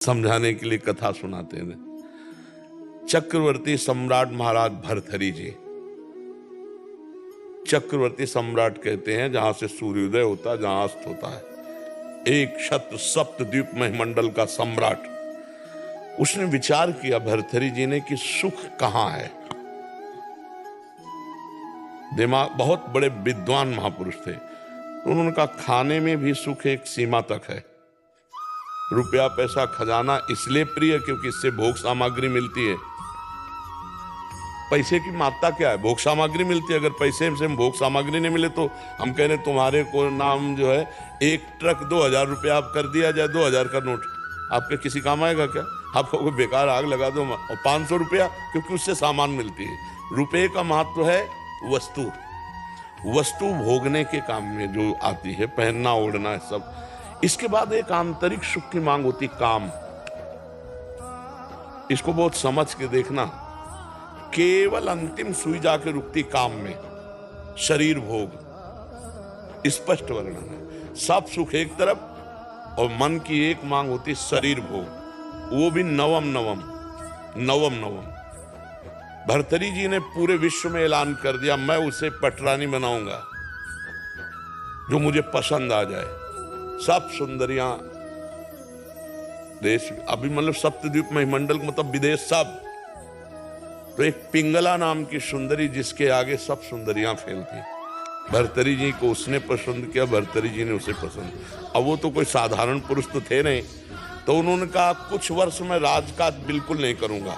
समझाने के लिए कथा सुनाते हैं। चक्रवर्ती सम्राट महाराज भर्तृहरि जी, चक्रवर्ती सम्राट कहते हैं जहां से सूर्योदय होता है, जहां अस्त होता है, एक छत्र सप्तद्वीप मंडल का सम्राट। उसने विचार किया भर्तृहरि जी ने कि सुख कहां है। दिमाग, बहुत बड़े विद्वान महापुरुष थे, तो उन्होंने कहा खाने में भी सुख एक सीमा तक है। रुपया पैसा खजाना इसलिए प्रिय क्योंकि इससे भोग सामग्री मिलती है। पैसे की मात्रा क्या है? भोग सामग्री मिलती है। अगर पैसे से भोग सामग्री नहीं मिले तो हम कह रहे तुम्हारे को नाम जो है एक ट्रक 2000 रुपया आप कर दिया जाए, 2000 का नोट आपके किसी काम आएगा क्या? आपको बेकार आग लगा दो। और 500 रुपया क्योंकि उससे सामान मिलती है। रुपये का महत्व है वस्तु, वस्तु भोगने के काम में जो आती है, पहनना ओढ़ना है सब। इसके बाद एक आंतरिक सुख की मांग होती, काम। इसको बहुत समझ के देखना। केवल अंतिम सुई जाके रुकती काम में, शरीर भोग। स्पष्ट वर्णन है। सब सुख एक तरफ और मन की एक मांग होती शरीर भोग, वो भी नवम नवम। भर्तृहरि जी ने पूरे विश्व में ऐलान कर दिया मैं उसे पटरानी बनाऊंगा जो मुझे पसंद आ जाए। सब सुंदरियां देश, अभी मतलब सप्तद्वीप मंडल मतलब विदेश सब। तो एक पिंगला नाम की सुंदरी जिसके आगे सब सुंदरियां फेल थी। भर्तृहरि जी को उसने पसंद किया, भर्तृहरि जी ने उसे पसंद। अब वो तो कोई साधारण पुरुष तो थे नहीं, तो उन्होंने कहा कुछ वर्ष में राजकाज बिल्कुल नहीं करूंगा।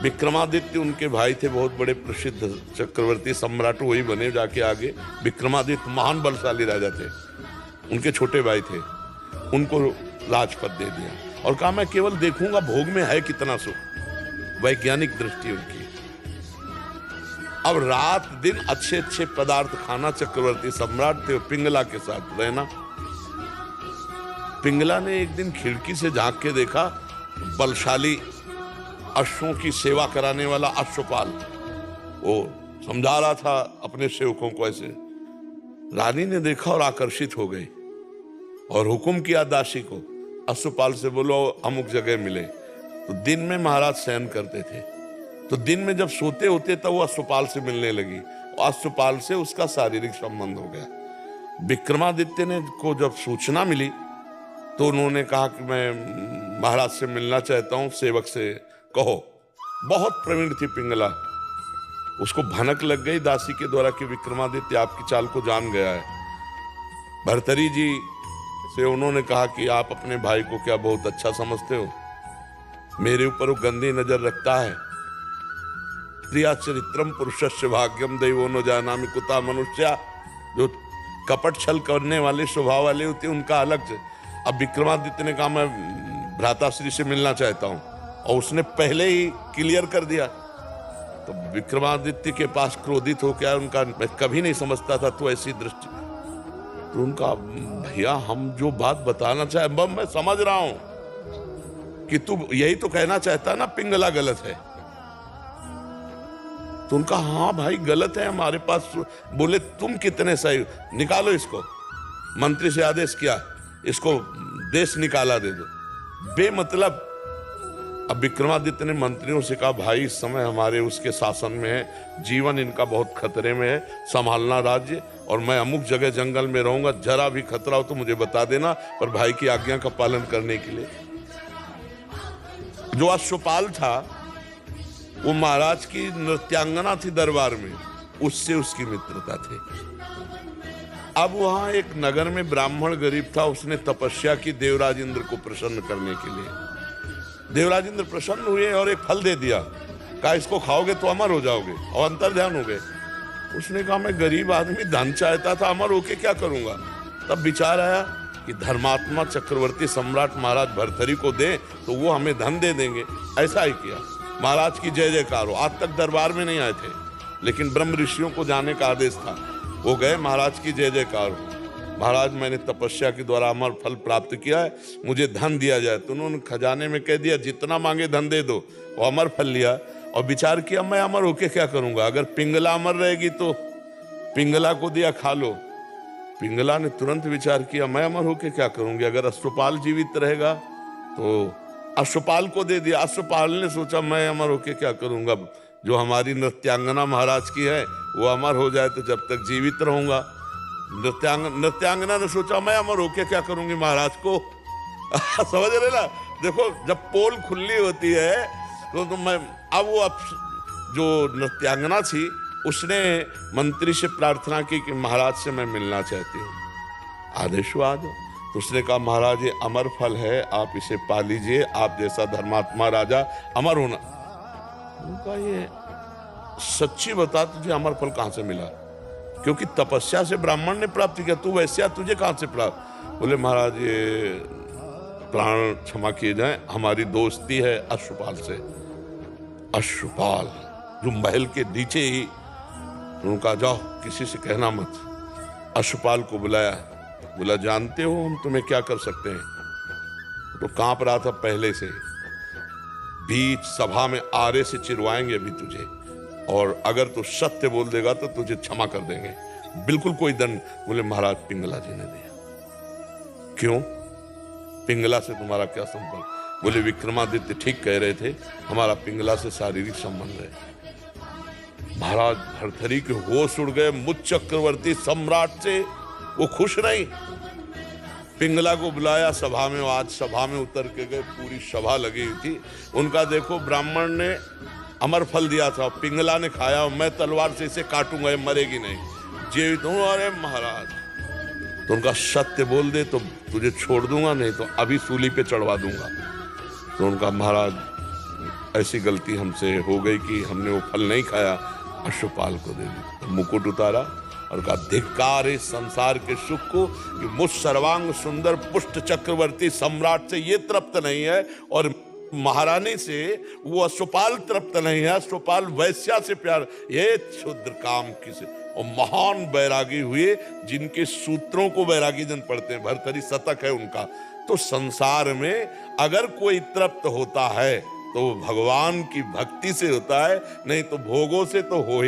विक्रमादित्य उनके भाई थे, बहुत बड़े प्रसिद्ध चक्रवर्ती सम्राट, वही बने जाके आगे। विक्रमादित्य महान बलशाली राजा थे, उनके छोटे भाई थे, उनको राजपद दे दिया और कहा मैं केवल देखूंगा भोग में है कितना सुख। वैज्ञानिक दृष्टि उनकी। अब रात दिन अच्छे अच्छे पदार्थ खाना। चक्रवर्ती सम्राट थे, पिंगला के साथ रहना। पिंगला ने एक दिन खिड़की से झांक के देखा, बलशाली अश्वों की सेवा कराने वाला अश्वपाल वो समझा रहा था अपने सेवकों को ऐसे। रानी ने देखा और आकर्षित हो गई और हुक्म किया दासी को, अश्वपाल से बोलो अमुक जगह मिले। तो दिन में महाराज शयन करते थे, तो दिन में जब सोते होते तब वो अश्वपाल से मिलने लगी और अश्वपाल से उसका शारीरिक संबंध हो गया। विक्रमादित्य ने को जब सूचना मिली तो उन्होंने कहा कि मैं महाराज से मिलना चाहता हूं, सेवक से कहो। बहुत प्रवीण थी पिंगला, उसको भनक लग गई दासी के द्वारा कि विक्रमादित्य आपकी चाल को जान गया है। भर्तृहरि जी से उन्होंने कहा कि आप अपने भाई को क्या बहुत अच्छा समझते हो? मेरे ऊपर वो गंदी नजर रखता है। प्रिया चरित्रम पुरुषस्य भाग्यम दैवो न जानामि कुता मनुष्या। जो कपट छल करने वाले स्वभाव वाले होते उनका अलग से। अब विक्रमादित्य ने कहा मैं भ्राताश्री से मिलना चाहता हूं और उसने पहले ही क्लियर कर दिया। तो विक्रमादित्य के पास क्रोधित हो क्या उनका, मैं कभी नहीं समझता था तो ऐसी दृष्टि। तो उनका भैया हम जो बात बताना चाहे मैं समझ रहा हूं कि तू यही तो कहना चाहता है ना पिंगला गलत है। तो उनका हाँ भाई गलत है हमारे पास। बोले तुम कितने सही, निकालो इसको। मंत्री से आदेश किया इसको देश निकाला दे दो बेमतलब। अब विक्रमादित्य ने मंत्रियों से कहा भाई इस समय हमारे उसके शासन में है, जीवन इनका बहुत खतरे में है, संभालना राज्य, और मैं अमुक जगह जंगल में रहूंगा, जरा भी खतरा हो तो मुझे बता देना, पर भाई की आज्ञा का पालन करने के लिए। जो अश्वपाल था वो महाराज की नृत्यांगना थी दरबार में, उससे उसकी मित्रता थी। अब वहां एक नगर में ब्राह्मण गरीब था, उसने तपस्या की देवराज इंद्र को प्रसन्न करने के लिए। देवराज इंद्र प्रसन्न हुए और एक फल दे दिया, कहा इसको खाओगे तो अमर हो जाओगे, और अंतर ध्यान हो गए। उसने कहा मैं गरीब आदमी, धन चाहता था, अमर होके क्या करूंगा। तब विचार आया कि धर्मात्मा चक्रवर्ती सम्राट महाराज भर्तृहरि को दे तो वो हमें धन दे देंगे। ऐसा ही किया। महाराज की जय जयकार हो। आज तक दरबार में नहीं आए थे, लेकिन ब्रह्म ऋषियों को जाने का आदेश था, वो गए, महाराज की जय जयकार हो। महाराज मैंने तपस्या के द्वारा अमर फल प्राप्त किया है, मुझे धन दिया जाए। तो उन्होंने खजाने में कह दिया जितना मांगे धन दे दो। वो अमर फल लिया और विचार किया मैं अमर होके क्या करूंगा, अगर पिंगला अमर रहेगी तो पिंगला को दिया खा लो। पिंगला ने तुरंत विचार किया मैं अमर होके क्या करूंगी, अगर अश्वपाल जीवित रहेगा तो अश्वपाल को दे दिया। अश्वपाल ने सोचा मैं अमर होके क्या करूंगा, जो हमारी नृत्यांगना महाराज की है वो अमर हो जाए तो जब तक जीवित रहूंगा। नृत्यांगना ने सोचा मैं अमर होके क्या करूंगी महाराज को। समझ रहे ना, देखो जब पोल खुली होती है तो मैं अब जो नृत्यांगना थी उसने मंत्री से प्रार्थना की कि महाराज से मैं मिलना चाहती हूँ, आदेश हुआ आ जाओ। तो उसने कहा महाराज ये अमर फल है, आप इसे पा लीजिए, आप जैसा धर्मात्मा राजा अमर होना। उनका ये सच्ची बता तुझे अमर फल कहां से मिला, क्योंकि तपस्या से ब्राह्मण ने प्राप्त किया, तू वैश्या तुझे कहां से प्राप्त। बोले महाराज ये प्राण क्षमा किए जाएं, हमारी दोस्ती है अश्वपाल से। अश्वपाल जो महल के नीचे ही, उनका जाओ किसी से कहना मत। अश्वपाल को बुलाया, बोला जानते हो हम तुम्हें क्या कर सकते हैं। तो कांप रहा था पहले से, बीच सभा में आरे से चिरवाएंगे अभी तुझे, और अगर तू सत्य बोल देगा तो तुझे क्षमा कर देंगे, बिल्कुल कोई दंड। बोले महाराज पिंगला जी ने दिया। क्यों, पिंगला से तुम्हारा क्या संपर्क। बोले विक्रमादित्य ठीक कह रहे थे, हमारा पिंगला से शारीरिक संबंध है। महाराज भरथरी के होश उड़ गए। मुझ चक्रवर्ती सम्राट से वो खुश नहीं। पिंगला को बुलाया सभा में, आज सभा में उतर के गए, पूरी सभा लगी हुई थी। उनका देखो ब्राह्मण ने अमर फल दिया था, पिंगला ने खाया, मैं तलवार से इसे काटूंगा, ये मरेगी नहीं, जीवित हूं। अरे महाराज, तो उनका सत्य बोल दे तो तुझे छोड़ दूंगा, नहीं तो अभी सूली पे चढ़वा दूंगा। तो उनका महाराज ऐसी गलती हमसे हो गई कि हमने वो फल नहीं खाया, अश्वपाल को दे दिया। तो मुकुट उतारा और कहा धिक्कार इस संसार के सुख को कि मुझ सर्वांग सुंदर पुष्ट चक्रवर्ती सम्राट से ये तृप्त नहीं है, और महारानी से वो अश्वपाल तृप्त नहीं है। अश्वपाल वैश्या से प्यार, ये क्षुद्र काम किसे। और महान बैरागी हुए जिनके सूत्रों को बैरागी जन पढ़ते हैं, भरथरी शतक है उनका। तो संसार में अगर कोई तृप्त होता है तो भगवान की भक्ति से होता है, नहीं तो भोगों से तो हो ही